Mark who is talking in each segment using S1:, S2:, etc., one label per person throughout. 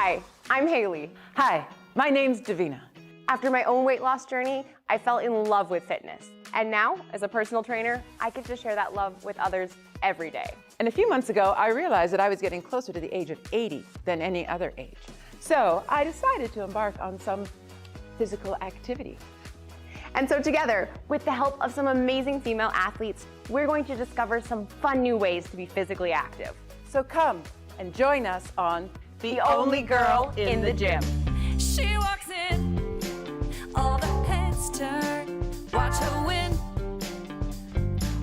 S1: Hi, I'm Hailey.
S2: Hi, my name's Davina.
S1: After my own weight loss journey, I fell in love with fitness. And now, as a personal trainer, I get to share that love with others every day.
S2: And a few months ago, I realized that I was getting closer to the age of 80 than any other age. So I decided to embark on some physical activity.
S1: And so together, with the help of some amazing female athletes, we're going to discover some fun new ways to be physically active.
S2: So come and join us on The Only Girl in the Gym.
S3: She walks in, all the heads turn. Watch her win,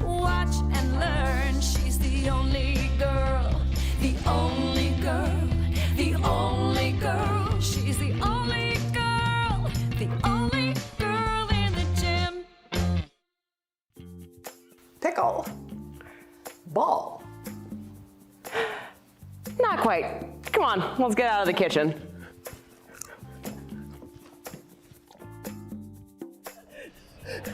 S3: watch and learn. She's the only girl, the only girl, the only girl. She's the only girl, the only girl in the gym.
S4: Pickle. Ball.
S1: Not quite. Come on, let's get out of the kitchen.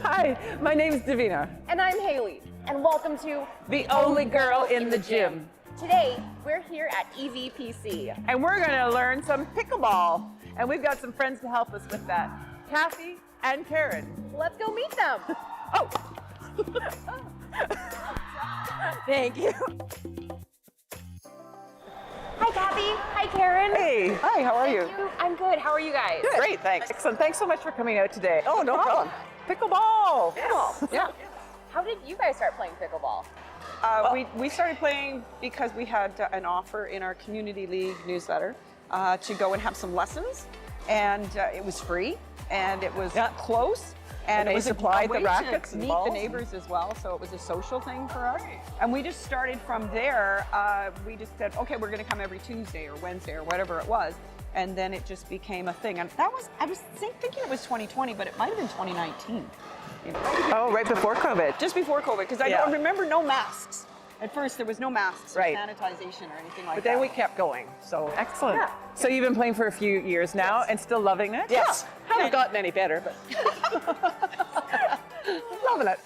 S2: Hi, my name's Davina.
S1: And I'm Hailey, and welcome to
S2: The Only Girl in the Gym.
S1: Today, we're here at EVPC.
S2: And we're gonna learn some pickleball. And we've got some friends to help us with that. Kathy and Karen.
S1: Let's go meet them.
S2: Oh! Thank you.
S1: Hi, Kathy. Hi, Karen.
S2: Hey, hi, how are you?
S1: I'm good. How are you guys?
S2: Great, thanks. Excellent. Thanks so much for coming out today.
S4: Oh, no problem.
S2: Pickleball.
S1: Cool.
S4: Yeah.
S1: How did you guys start playing pickleball?
S5: We started playing because we had an offer in our community league newsletter to go and have some lessons, and it was free, and it was close, and
S4: they
S5: it was
S4: supplied
S5: a way
S4: the rackets
S5: to
S4: and
S5: meet
S4: balls
S5: the neighbors as well. So it was a social thing for us, and we just started from there. We just said, okay, we're going to come every Tuesday or Wednesday or whatever it was, and then it just became a thing. And that was I was thinking it was 2020, but it might have been 2019. You know,
S4: Oh, right before COVID.
S5: just before COVID, because I
S4: Yeah.
S5: don't remember no masks. At first, there was no masks
S4: Right.
S5: or sanitization or anything like
S4: But
S5: that.
S4: then we kept going, so.
S2: Excellent.
S5: Yeah.
S2: So you've been playing for a few years now and still loving it?
S4: Yes. Haven't gotten any better, but loving it.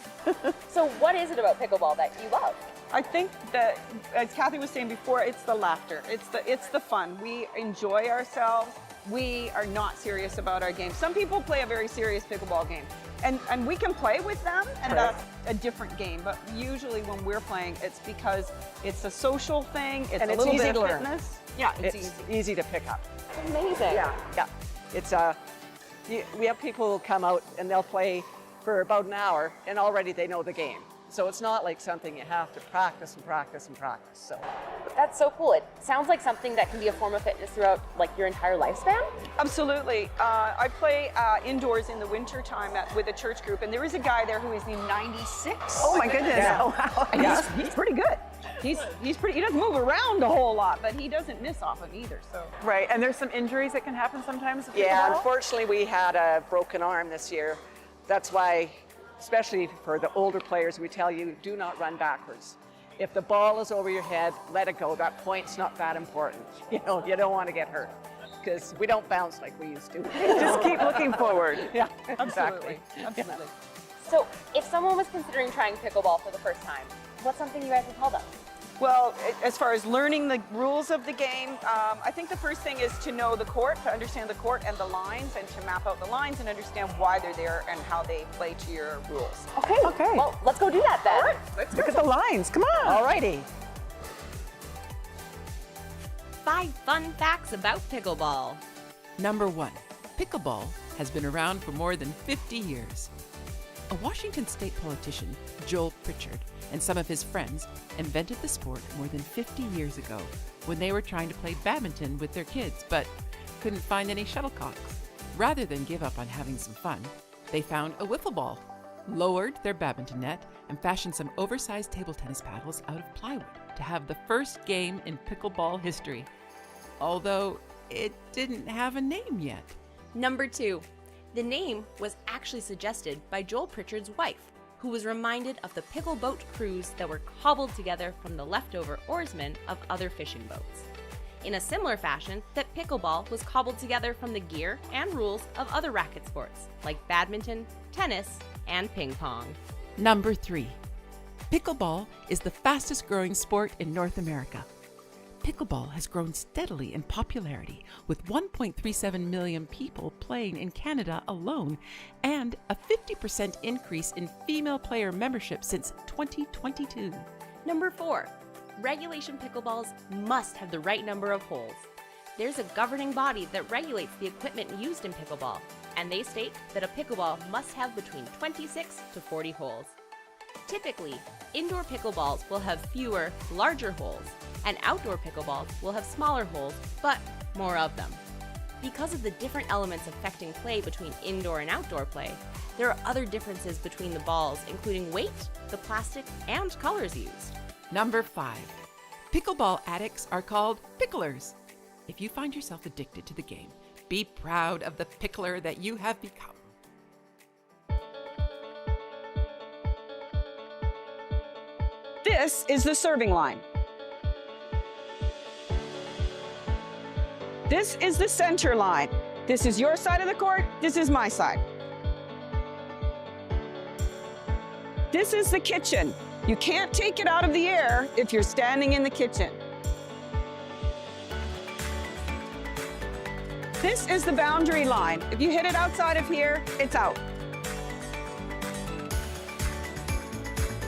S1: So what is it about pickleball that you love?
S5: I think that, as Kathy was saying before, it's the laughter. It's the fun. We enjoy ourselves. We are not serious about our game. Some people play a very serious pickleball game, and we can play with them, and that's a different game. But usually when we're playing, it's because it's a social thing. It's
S4: And
S5: a
S4: it's
S5: little
S4: easy
S5: bit
S4: to
S5: of
S4: learn.
S5: fitness. Yeah, it's
S4: It's
S5: easy.
S4: easy to pick up.
S1: Amazing.
S4: Yeah. It's we have people who come out and they'll play for about an hour and already they know the game. So it's not like something you have to practice and practice and practice. So
S1: That's so cool. It sounds like something that can be a form of fitness throughout like your entire lifespan.
S5: Absolutely. I play indoors in the winter time with a church group, and there is a guy there who is in 96.
S4: Oh my goodness.
S5: Yeah.
S4: Oh, wow.
S5: And he's pretty good. He's pretty. He doesn't move around a whole lot, but he doesn't miss often either. So
S2: Right, and there's some injuries that can happen sometimes with
S4: Yeah,
S2: pickleball?
S4: unfortunately we had a broken arm this year. That's why, especially for the older players, we tell you do not run backwards. If the ball is over your head, let it go. That point's not that important. You know, you don't want to get hurt because we don't bounce like we used to.
S2: Just keep looking forward.
S4: Yeah,
S5: absolutely, absolutely.
S1: So if someone was considering trying pickleball for the first time, what's something you guys would tell them?
S5: Well, as far as learning the rules of the game, I think the first thing is to know the court, to understand the court and the lines, and to map out the lines and understand why they're there and how they play to your rules.
S1: Okay.
S2: Okay.
S1: Well, let's go do that then.
S5: All right, let's go.
S2: Look at the lines, come on.
S4: Alrighty.
S3: 5 fun facts about pickleball.
S6: Number 1, pickleball has been around for more than 50 years. A Washington state politician, Joel Pritchard, and some of his friends invented the sport more than 50 years ago when they were trying to play badminton with their kids but couldn't find any shuttlecocks. Rather than give up on having some fun, they found a wiffle ball, lowered their badminton net, and fashioned some oversized table tennis paddles out of plywood to have the first game in pickleball history. Although it didn't have a name yet.
S3: Number 2, the name was actually suggested by Joel Pritchard's wife, who was reminded of the pickle boat crews that were cobbled together from the leftover oarsmen of other fishing boats. In a similar fashion, that pickleball was cobbled together from the gear and rules of other racket sports like badminton, tennis, and ping pong.
S6: Number 3, pickleball is the fastest growing sport in North America. Pickleball has grown steadily in popularity, with 1.37 million people playing in Canada alone, and a 50% increase in female player membership since 2022.
S3: Number 4, regulation pickleballs must have the right number of holes. There's a governing body that regulates the equipment used in pickleball, and they state that a pickleball must have between 26 to 40 holes. Typically, indoor pickleballs will have fewer, larger holes, and outdoor pickleballs will have smaller holes, but more of them. Because of the different elements affecting play between indoor and outdoor play, there are other differences between the balls, including weight, the plastic, and colors used.
S6: Number 5. Pickleball addicts are called picklers. If you find yourself addicted to the game, be proud of the pickler that you have become.
S5: This is the serving line. This is the center line. This is your side of the court. This is my side. This is the kitchen. You can't take it out of the air if you're standing in the kitchen. This is the boundary line. If you hit it outside of here, it's out.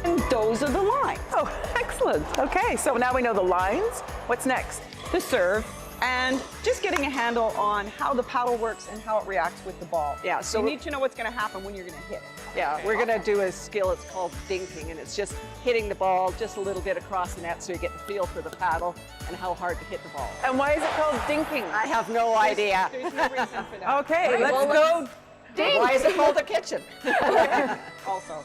S5: And those are the lines.
S2: Oh, excellent. Okay, so now we know the lines. What's next?
S5: The serve, and just getting a handle on how the paddle works and how it reacts with the ball.
S4: Yeah, so
S5: you need to know what's going to happen when you're going to hit it.
S4: Yeah, we're going to do a skill, it's called dinking, and it's just hitting the ball just a little bit across the net so you get the feel for the paddle and how hard to hit the ball.
S2: And why is it called dinking?
S4: I have no idea.
S5: There's no reason for that.
S2: Okay, let's go.
S4: Why is it called a kitchen?
S5: Also.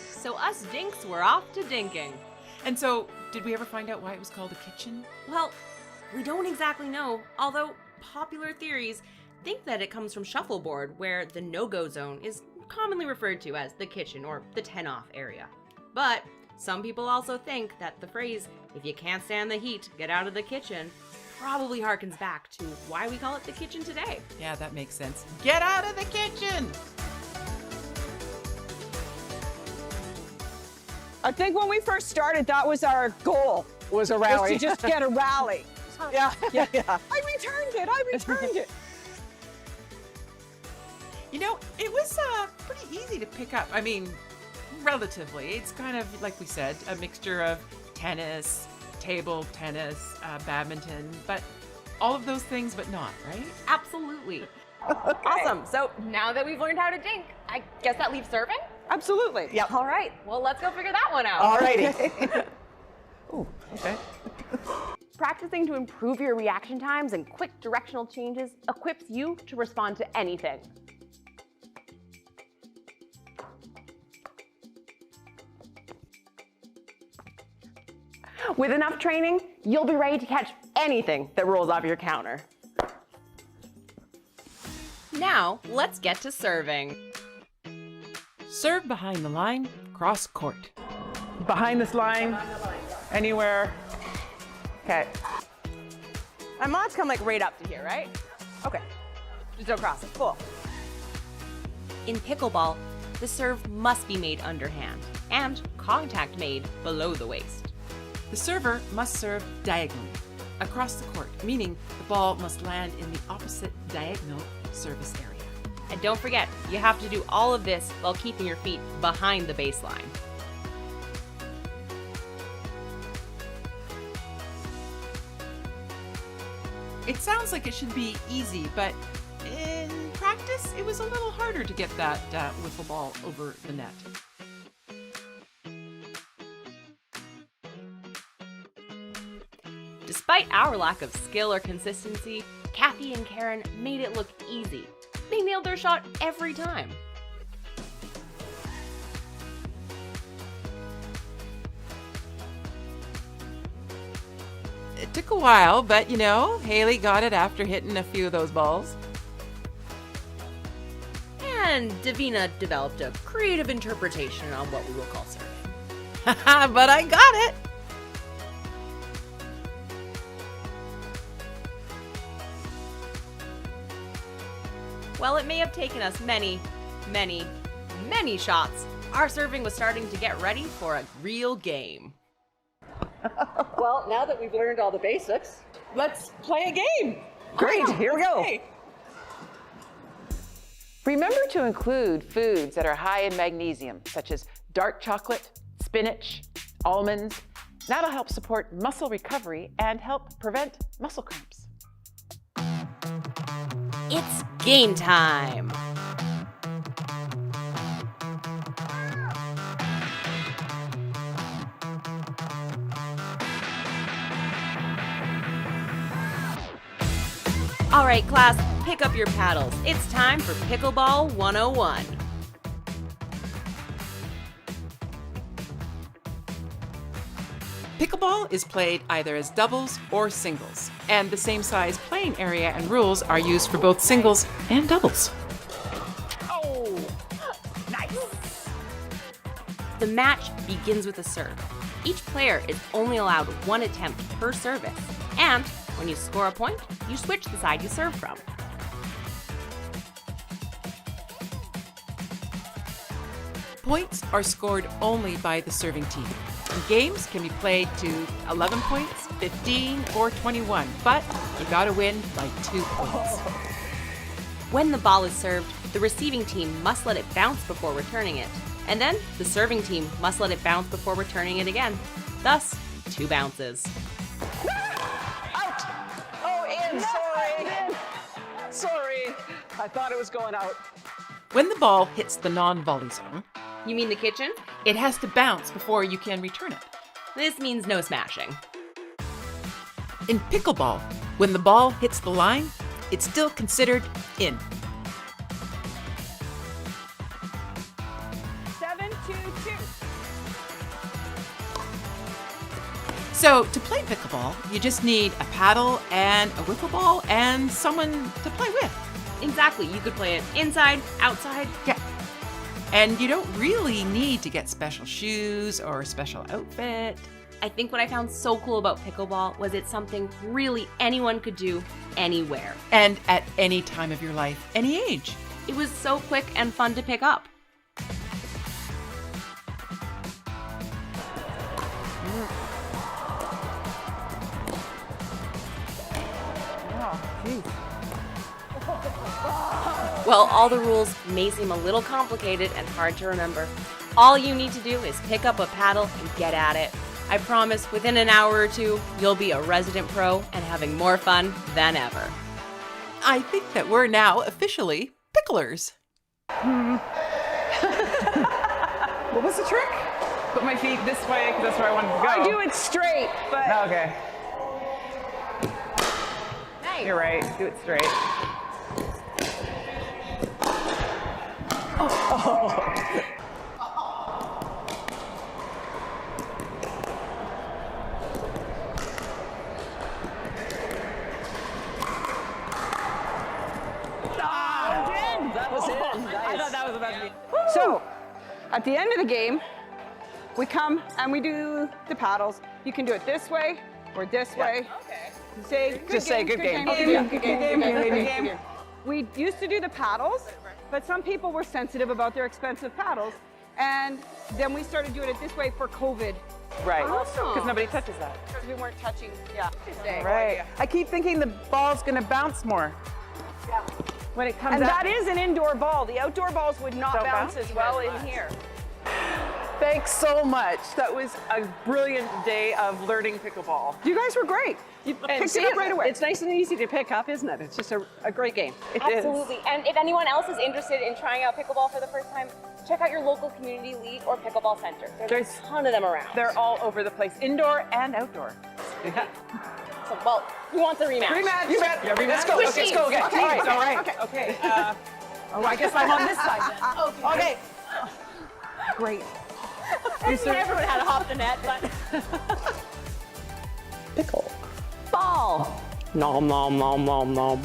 S3: So us dinks were off to dinking.
S6: And so, did we ever find out why it was called a kitchen?
S3: Well, we don't exactly know, although popular theories think that it comes from shuffleboard, where the no-go zone is commonly referred to as the kitchen or the 10-off area. But some people also think that the phrase, if you can't stand the heat, get out of the kitchen, probably harkens back to why we call it the kitchen today.
S6: Yeah, that makes sense. Get out of the kitchen!
S5: I think when we first started, that was our goal.
S4: Was a
S5: Was
S4: rally.
S5: to just get a rally.
S4: Yeah.
S5: I returned it.
S6: You know, it was pretty easy to pick up. I mean, relatively. It's kind of, like we said, a mixture of tennis, table tennis, badminton, but all of those things, but not, right?
S3: Absolutely.
S1: Awesome. So now that we've learned how to dink, I guess that leaves serving?
S5: Absolutely.
S4: Yep.
S1: All right. Well, let's go figure that one out.
S4: All righty.
S2: Ooh, okay.
S1: Practicing to improve your reaction times and quick directional changes equips you to respond to anything. With enough training, you'll be ready to catch anything that rolls off your counter.
S3: Now, let's get to serving.
S6: Serve behind the line, cross court.
S2: Behind this line, anywhere. Okay.
S1: My mods come like right up to here, right? Okay. Just don't cross it. Cool.
S3: In pickleball, the serve must be made underhand and contact made below the waist.
S6: The server must serve diagonally across the court, meaning the ball must land in the opposite diagonal service area.
S3: And don't forget, you have to do all of this while keeping your feet behind the baseline.
S6: It sounds like it should be easy, but in practice, it was a little harder to get that wiffle ball over the net.
S3: Despite our lack of skill or consistency, Kathy and Karen made it look easy. They nailed their shot every time.
S6: It took a while, but you know, Hailey got it after hitting a few of those balls.
S3: And Davina developed a creative interpretation on what we will call serving.
S6: Haha, but I got it!
S3: While it may have taken us many shots, our serving was starting to get ready for a real game.
S4: Well, now that we've learned all the basics,
S2: Let's play a game.
S4: great, here we go.
S2: Okay. Remember to include foods that are high in magnesium, such as dark chocolate, spinach, almonds. That'll help support muscle recovery and help prevent muscle cramps.
S3: It's game time! All right, class, pick up your paddles. It's time for Pickleball 101.
S6: Pickleball is played either as doubles or singles, and the same size playing area and rules are used for both singles and doubles.
S3: The match begins with a serve. Each player is only allowed one attempt per service, and when you score a point, you switch the side you serve from.
S6: Points are scored only by the serving team. Games can be played to 11 points, 15, or 21, but you gotta win by 2 points.
S3: When the ball is served, the receiving team must let it bounce before returning it, and then the serving team must let it bounce before returning it again. Thus, 2 bounces.
S4: Out! Oh, in, sorry. Sorry, I thought it was going out.
S6: When the ball hits the non-volley zone,
S3: You mean the kitchen?
S6: it has to bounce before you can return it.
S3: This means no smashing.
S6: In pickleball, when the ball hits the line, it's still considered in.
S5: 7-2-2.
S6: So to play pickleball, you just need a paddle and a wiffle ball and someone to play with.
S3: Exactly, you could play it inside, outside.
S6: Yeah. And you don't really need to get special shoes or a special outfit.
S3: I think what I found so cool about pickleball was it's something really anyone could do anywhere.
S6: And at any time of your life, any age.
S3: It was so quick and fun to pick up. Well, all the rules may seem a little complicated and hard to remember. All you need to do is pick up a paddle and get at it. I promise within an hour or two, you'll be a resident pro and having more fun than ever.
S6: I think that we're now officially picklers.
S2: What was the trick? Put my feet this way because that's where I wanted to go.
S5: I do it straight, but
S2: Okay. You're right. Do it straight.
S4: That was it.
S2: I thought that was about to be.
S5: so at the end of the game, we come and we do the paddles. You can do it this way or this way. Okay.
S4: Just say good game.
S5: Good game. Good game. Good game. We used to do the paddles, but some people were sensitive about their expensive paddles, and then we started doing it this way for COVID.
S2: Right.
S3: Oh.
S2: Because nobody touches that.
S5: Because we weren't touching. Yeah.
S2: Right. I keep thinking the ball's going to bounce more.
S5: Yeah.
S2: When it comes
S5: And
S2: out.
S5: that is an indoor ball. The outdoor balls would not
S2: Don't
S5: bounce
S2: bounce?
S5: as well in here.
S2: Thanks so much. That was a brilliant day of learning pickleball.
S5: You guys were great. You picked it up right away.
S4: It's nice and easy to pick up, isn't it? It's just a great game.
S2: It is.
S1: Absolutely. And if anyone else is interested in trying out pickleball for the first time, check out your local community league or pickleball center. There's a ton of them around.
S2: They're all over the place, indoor and outdoor.
S1: So, well, who wants a rematch?
S5: Rematch.
S2: You bet.
S4: Let's go. Okay, let's go again.
S2: Okay. All right. All right.
S5: Okay.
S2: Okay. Oh, I guess I'm on this side then. Okay. Great.
S1: Everyone had to hop the net, but
S4: Pickle.
S1: ball.
S4: Nom nom nom nom nom.